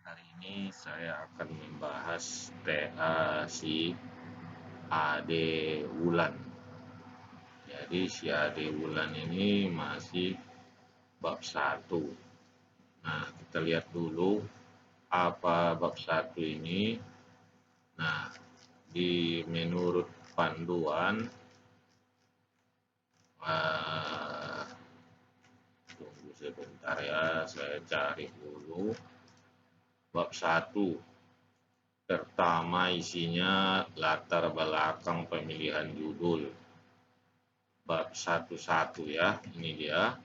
Hari ini saya akan membahas TA si Ade Wulan. Jadi si Ade Wulan ini masih bab satu. Nah, kita lihat dulu apa bab satu ini. Nah, di menurut panduan, eh, tunggu sebentar ya, saya cari dulu bab satu. Pertama isinya latar belakang pemilihan judul. Bab 1.1 ya, ini dia.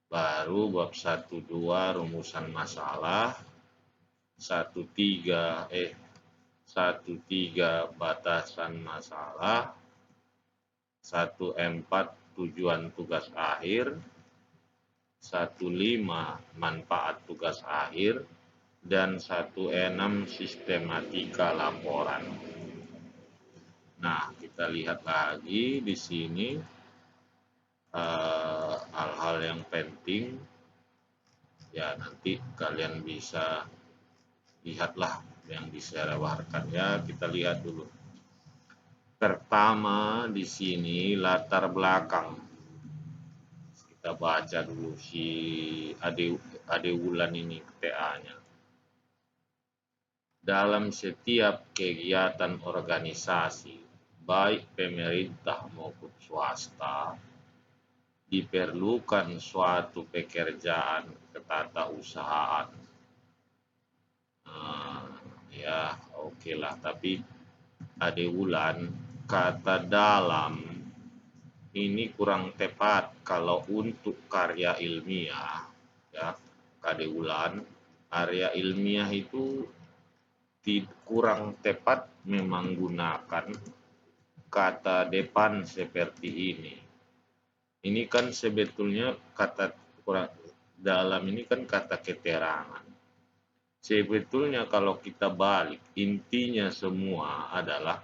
Baru bab 1.2 rumusan masalah, 1.3 batasan masalah, 1.4 tujuan tugas akhir, 1.5 manfaat tugas akhir, dan 1.6 sistematika laporan. Nah, kita lihat lagi di sini hal-hal yang penting ya, nanti kalian bisa lihatlah yang disewakan ya. Kita lihat dulu. Pertama di sini latar belakang. Kita baca dulu si Ade Wulan ini TA-nya. Dalam setiap kegiatan organisasi, baik pemerintah maupun swasta, diperlukan suatu pekerjaan ketatarusahaan. Ya, oke lah. Tapi Ade Wulan kata dalam ini kurang tepat kalau untuk karya ilmiah. Ya, Ade Wulan, karya ilmiah itu kurang tepat memang gunakan kata depan seperti ini. Ini kan sebetulnya kata kurang dalam ini kan kata keterangan. Sebetulnya kalau kita balik, intinya semua adalah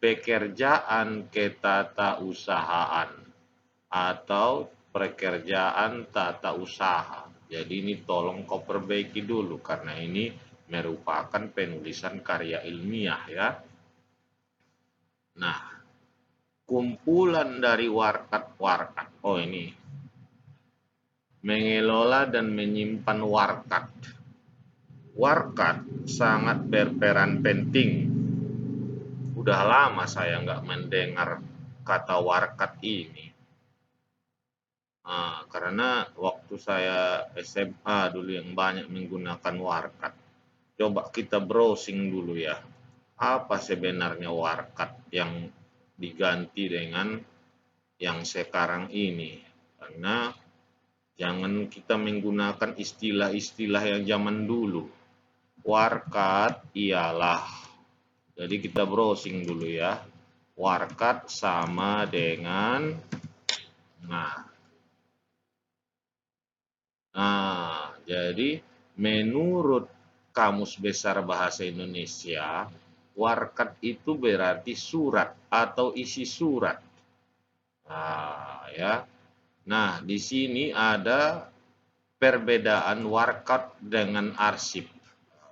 pekerjaan ketatausahaan atau pekerjaan tata usaha. Jadi ini tolong kau perbaiki dulu karena ini merupakan penulisan karya ilmiah ya. Nah, kumpulan dari warkat-warkat. Oh ini, mengelola dan menyimpan warkat. Warkat sangat berperan penting. Udah lama saya nggak mendengar kata warkat ini. Karena waktu saya SMA dulu yang banyak menggunakan warkat. Coba kita browsing dulu ya. Apa sebenarnya warkat yang diganti dengan yang sekarang ini? Karena jangan kita menggunakan istilah-istilah yang zaman dulu. Warkat ialah, jadi kita browsing dulu ya. Warkat sama dengan, jadi menurut Kamus Besar Bahasa Indonesia, warkat itu berarti surat atau isi surat. Ya. Nah, di sini ada perbedaan warkat dengan arsip.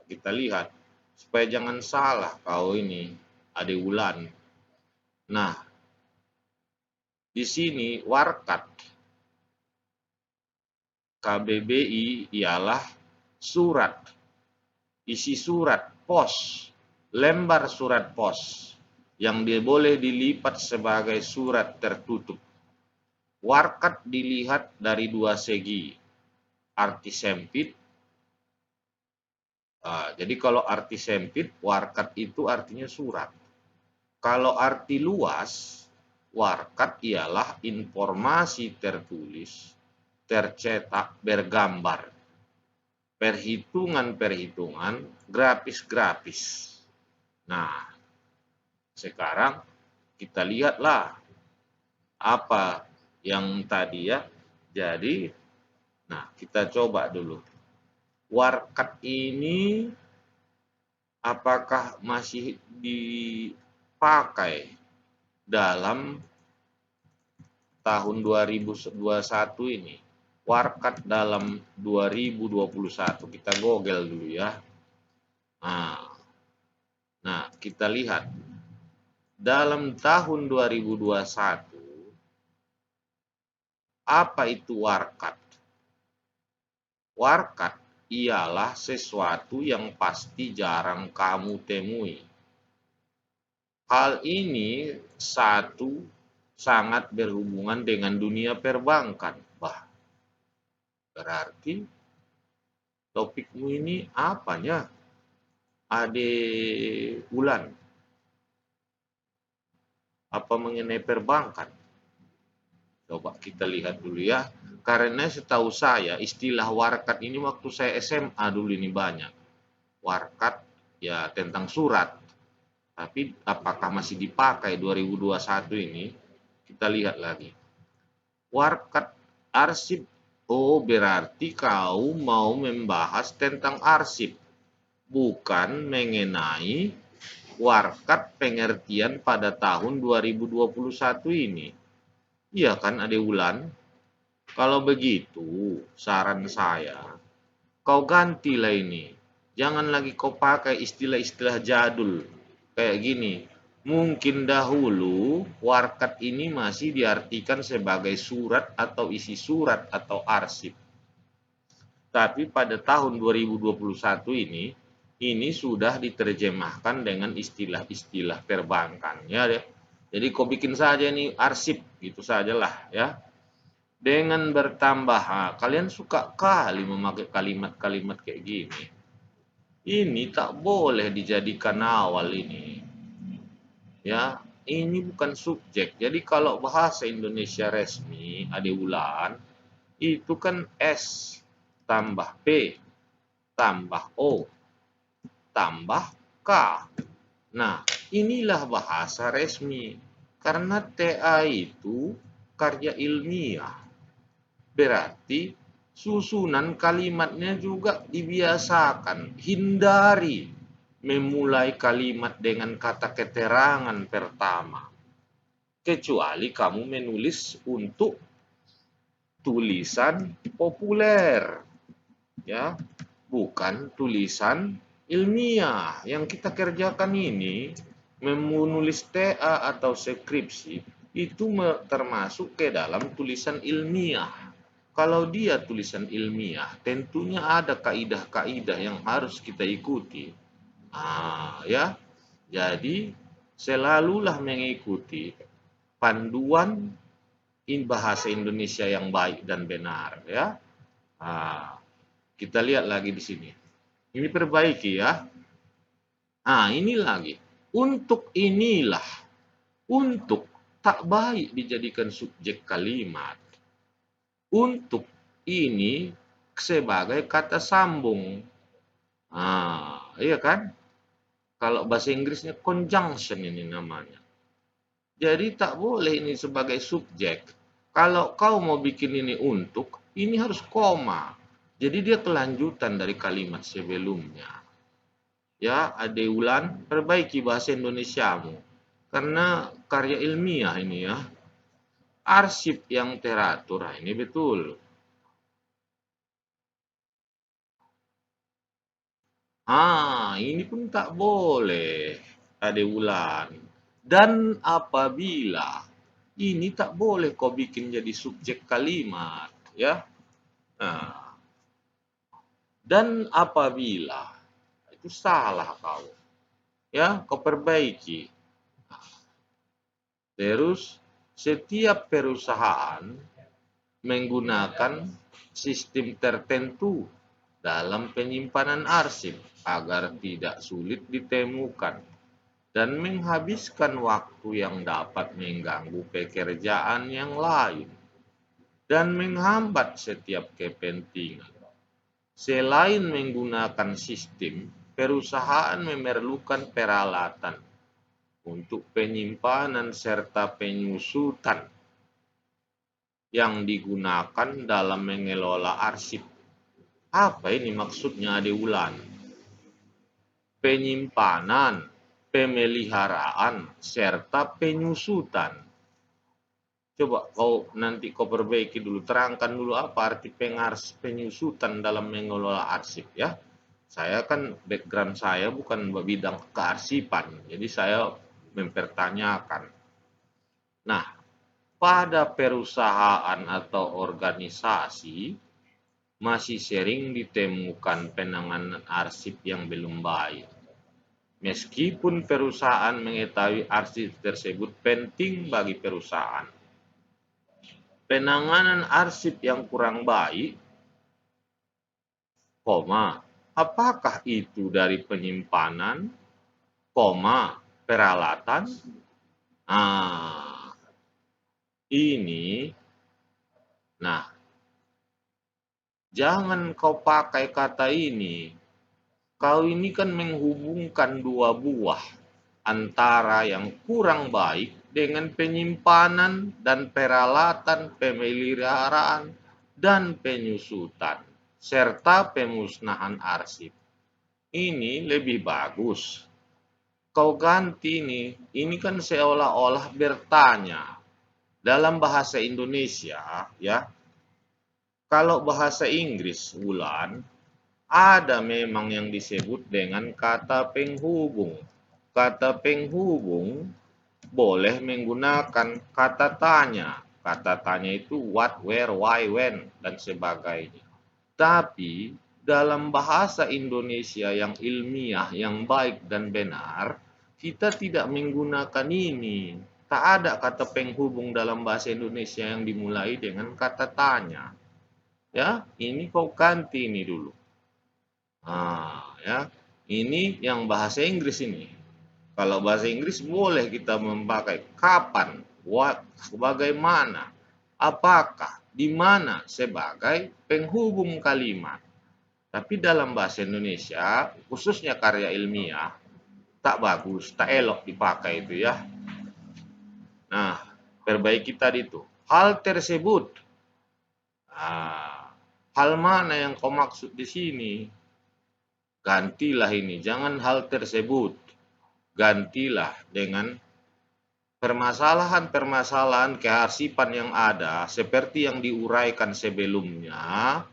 Kita lihat supaya jangan salah kau ini, Ade Wulan. Nah, di sini warkat KBBI ialah surat, isi surat pos, lembar surat pos yang dia boleh dilipat sebagai surat tertutup. Warkat dilihat dari dua segi, arti sempit. Jadi kalau arti sempit, warkat itu artinya surat. Kalau arti luas, warkat ialah informasi tertulis, tercetak, bergambar, perhitungan-perhitungan, grafis-grafis. Nah, sekarang kita lihatlah apa yang tadi ya. Jadi, nah kita coba dulu. Warkat ini apakah masih dipakai dalam tahun 2021 ini? Warkat dalam 2021. Kita Google dulu ya. Nah, kita lihat dalam tahun 2021 apa itu warkat? Warkat ialah sesuatu yang pasti jarang kamu temui. Hal ini sangat berhubungan dengan dunia perbankan. Berarti topikmu ini apanya? Ade Ulan. Apa mengenai perbankan? Coba kita lihat dulu ya. Karena setahu saya istilah warkat ini waktu saya SMA dulu ini banyak. Warkat ya tentang surat. Tapi apakah masih dipakai 2021 ini? Kita lihat lagi. Warkat arsip. Oh, berarti kau mau membahas tentang arsip. Bukan mengenai warkat pengertian pada tahun 2021 ini. Iya kan, Ade Wulan? Kalau begitu, saran saya, kau gantilah ini. Jangan lagi kau pakai istilah-istilah jadul. Kayak gini. Mungkin dahulu warkat ini masih diartikan sebagai surat atau isi surat atau arsip. Tapi pada tahun 2021 ini sudah diterjemahkan dengan istilah-istilah perbankan. Ya deh. Jadi kau bikin saja nih arsip gitu sajalah ya. Dengan bertambah, kalian suka kali memakai kalimat-kalimat kayak gini. Ini tak boleh dijadikan awal ini. Ya, ini bukan subjek. Jadi kalau bahasa Indonesia resmi, Ade Wulan, itu kan S tambah P tambah O tambah K. Nah, inilah bahasa resmi. Karena TA itu karya ilmiah. Berarti susunan kalimatnya juga dibiasakan. Hindari memulai kalimat dengan kata keterangan pertama. Kecuali kamu menulis untuk tulisan populer. Ya, bukan tulisan ilmiah. Yang kita kerjakan ini menulis TA atau skripsi itu termasuk ke dalam tulisan ilmiah. Kalau dia tulisan ilmiah, tentunya ada kaidah-kaidah yang harus kita ikuti. Ya. Jadi selalulah mengikuti panduan bahasa Indonesia yang baik dan benar ya. Kita lihat lagi di sini. Ini perbaiki ya. Ini lagi. Untuk inilah. Untuk tak baik dijadikan subjek kalimat. Untuk ini sebagai kata sambung. Iya kan? Kalau bahasa Inggrisnya conjunction ini namanya. Jadi tak boleh ini sebagai subjek. Kalau kau mau bikin ini untuk, ini harus koma. Jadi dia kelanjutan dari kalimat sebelumnya. Ya, Ade Wulan, perbaiki bahasa Indonesiamu. Karena karya ilmiah ini ya. Arsip yang teratur, ini betul. Ini pun tak boleh, Ade Wulan. Dan apabila ini tak boleh kau bikin jadi subjek kalimat, ya. Nah, dan apabila itu salah kau, ya, kau perbaiki. Terus setiap perusahaan menggunakan sistem tertentu dalam penyimpanan arsip agar tidak sulit ditemukan dan menghabiskan waktu yang dapat mengganggu pekerjaan yang lain dan menghambat setiap kepentingan. Selain menggunakan sistem, perusahaan memerlukan peralatan untuk penyimpanan serta penyusutan yang digunakan dalam mengelola arsip. Apa ini maksudnya, Ade Wulan? Penyimpanan, pemeliharaan, serta penyusutan. Coba nanti kau perbaiki dulu, terangkan dulu apa arti penyusutan dalam mengelola arsip ya. Saya kan background saya bukan bidang kearsipan, jadi saya mempertanyakan. Nah, pada perusahaan atau organisasi masih sering ditemukan penanganan arsip yang belum baik. Meskipun perusahaan mengetahui arsip tersebut penting bagi perusahaan. Penanganan arsip yang kurang baik, apakah itu dari penyimpanan, peralatan? Ah, ini, nah, jangan kau pakai kata ini. Kau ini kan menghubungkan dua buah antara yang kurang baik dengan penyimpanan dan peralatan pemeliharaan dan penyusutan serta pemusnahan arsip. Ini lebih bagus. Kau ganti nih, ini kan seolah-olah bertanya dalam bahasa Indonesia ya. Kalau bahasa Inggris Wulan, ada memang yang disebut dengan kata penghubung. Kata penghubung boleh menggunakan kata tanya. Kata tanya itu what, where, why, when, dan sebagainya. Tapi dalam bahasa Indonesia yang ilmiah, yang baik dan benar, kita tidak menggunakan ini. Tak ada kata penghubung dalam bahasa Indonesia yang dimulai dengan kata tanya. Ya, ini kau ganti ini dulu. Ya. Ini yang bahasa Inggris ini. Kalau bahasa Inggris boleh kita memakai kapan, what, bagaimana, apakah, di mana sebagai penghubung kalimat. Tapi dalam bahasa Indonesia, khususnya karya ilmiah, tak bagus, tak elok dipakai itu ya. Nah, perbaiki tadi itu. Hal tersebut, hal mana yang kau maksud di sini? Gantilah ini, jangan hal tersebut. Gantilah dengan permasalahan-permasalahan kearsipan yang ada seperti yang diuraikan sebelumnya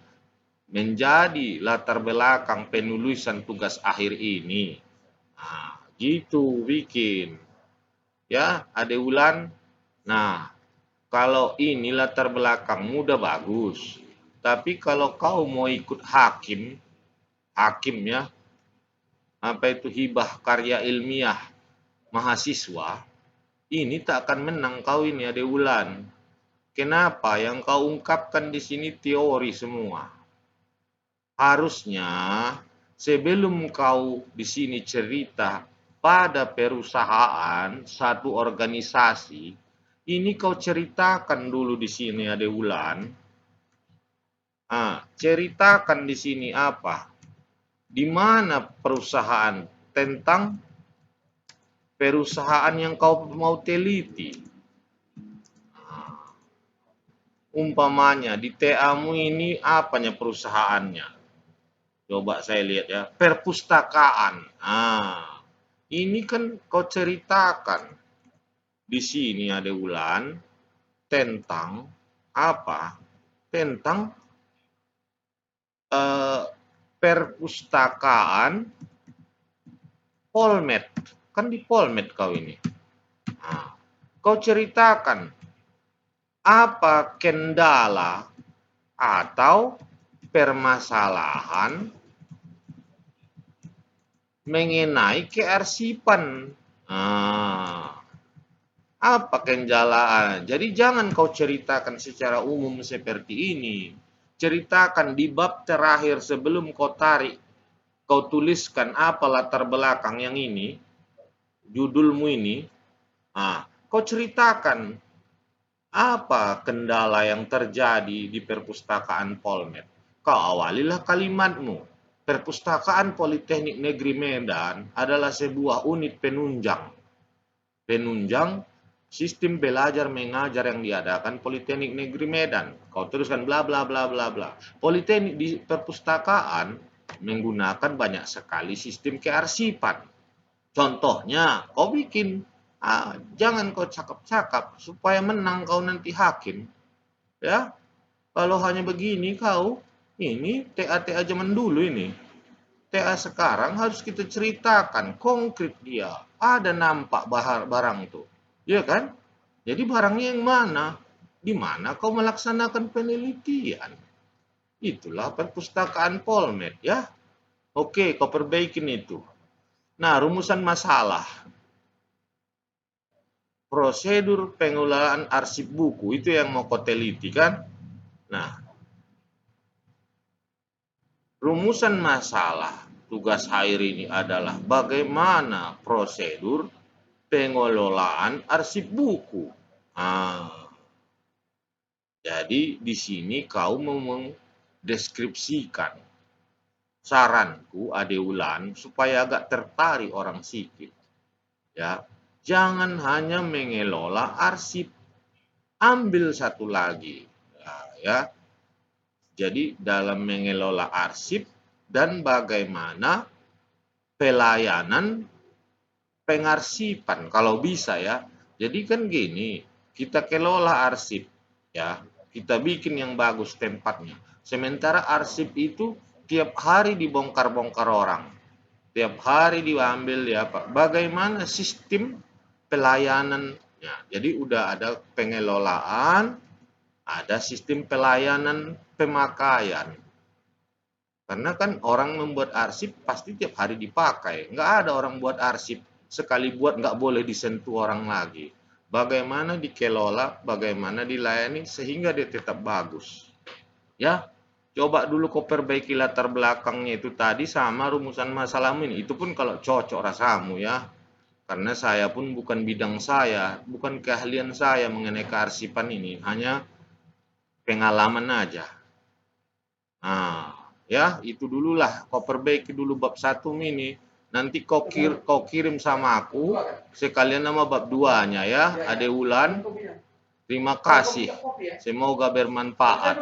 menjadi latar belakang penulisan tugas akhir ini. Nah, gitu bikin. Ya, Ade Wulan. Nah, kalau ini latar belakangmu udah bagus. Tapi kalau kau mau ikut hakim ya, apa itu hibah karya ilmiah mahasiswa, ini tak akan menang kau ini Ade Wulan. Kenapa? Yang kau ungkapkan di sini teori semua. Harusnya sebelum kau di sini cerita pada perusahaan satu organisasi, ini kau ceritakan dulu di sini Ade Wulan. Ceritakan di sini apa? Di mana perusahaan, tentang perusahaan yang kau mau teliti. Umpamanya di TA-mu ini apanya perusahaannya? Coba saya lihat ya, perpustakaan. Ini kan kau ceritakan di sini ada Wulan tentang apa? Tentang perpustakaan Polmed. Kan di Polmed kau ini. Kau ceritakan apa kendala atau permasalahan mengenai kearsipan. Apa kendala? Jadi jangan kau ceritakan secara umum seperti ini. Ceritakan di bab terakhir sebelum kau tarik. Kau tuliskan apa latar belakang yang ini, judulmu ini. Kau ceritakan apa kendala yang terjadi di perpustakaan Polmed. Kau awalilah kalimatmu. Perpustakaan Politeknik Negeri Medan adalah sebuah unit penunjang sistem belajar mengajar yang diadakan Politeknik Negeri Medan. Kau teruskan bla bla bla bla bla. Politeknik di perpustakaan menggunakan banyak sekali sistem kearsipan. Contohnya, kau bikin Jangan kau cakap-cakap supaya menang kau nanti hakim. Ya, kalau hanya begini kau, ini TA-TA zaman dulu ini. TA sekarang harus kita ceritakan konkret dia. Ada nampak barang itu. Iya kan? Jadi barangnya yang mana? Di mana kau melaksanakan penelitian? Itulah perpustakaan Polmed ya. Oke, kau perbaikin itu. Nah, rumusan masalah. Prosedur pengelolaan arsip buku itu yang mau kau teliti kan? Nah, rumusan masalah tugas Hair ini adalah bagaimana prosedur pengelolaan arsip buku. Jadi di sini kau mendeskripsikan. Saranku Ade Wulan supaya agak tertarik orang sikit. Ya, jangan hanya mengelola arsip, ambil satu lagi. Ya. Jadi dalam mengelola arsip dan bagaimana pelayanan pengarsipan kalau bisa ya. Jadi kan gini, kita kelola arsip ya, kita bikin yang bagus tempatnya. Sementara arsip itu tiap hari dibongkar-bongkar orang. Tiap hari diambil ya Pak. Bagaimana sistem pelayanannya? Jadi udah ada pengelolaan, ada sistem pelayanan pemakaian. Karena kan orang membuat arsip pasti tiap hari dipakai. Nggak ada orang buat arsip sekali buat nggak boleh disentuh orang lagi. Bagaimana dikelola, bagaimana dilayani sehingga dia tetap bagus. Ya, coba dulu kau perbaiki latar belakangnya itu tadi sama rumusan masalah ini. Itu pun kalau cocok rasamu ya. Karena saya pun bukan bidang saya, bukan keahlian saya mengenai kearsipan ini. Hanya pengalaman aja. Nah, ya itu dululah. Kau perbaiki dulu bab 1 ini. Nanti kau kirim sama aku sekalian nama bab 2-nya ya. Ade Wulan. Terima kasih. Semoga bermanfaat.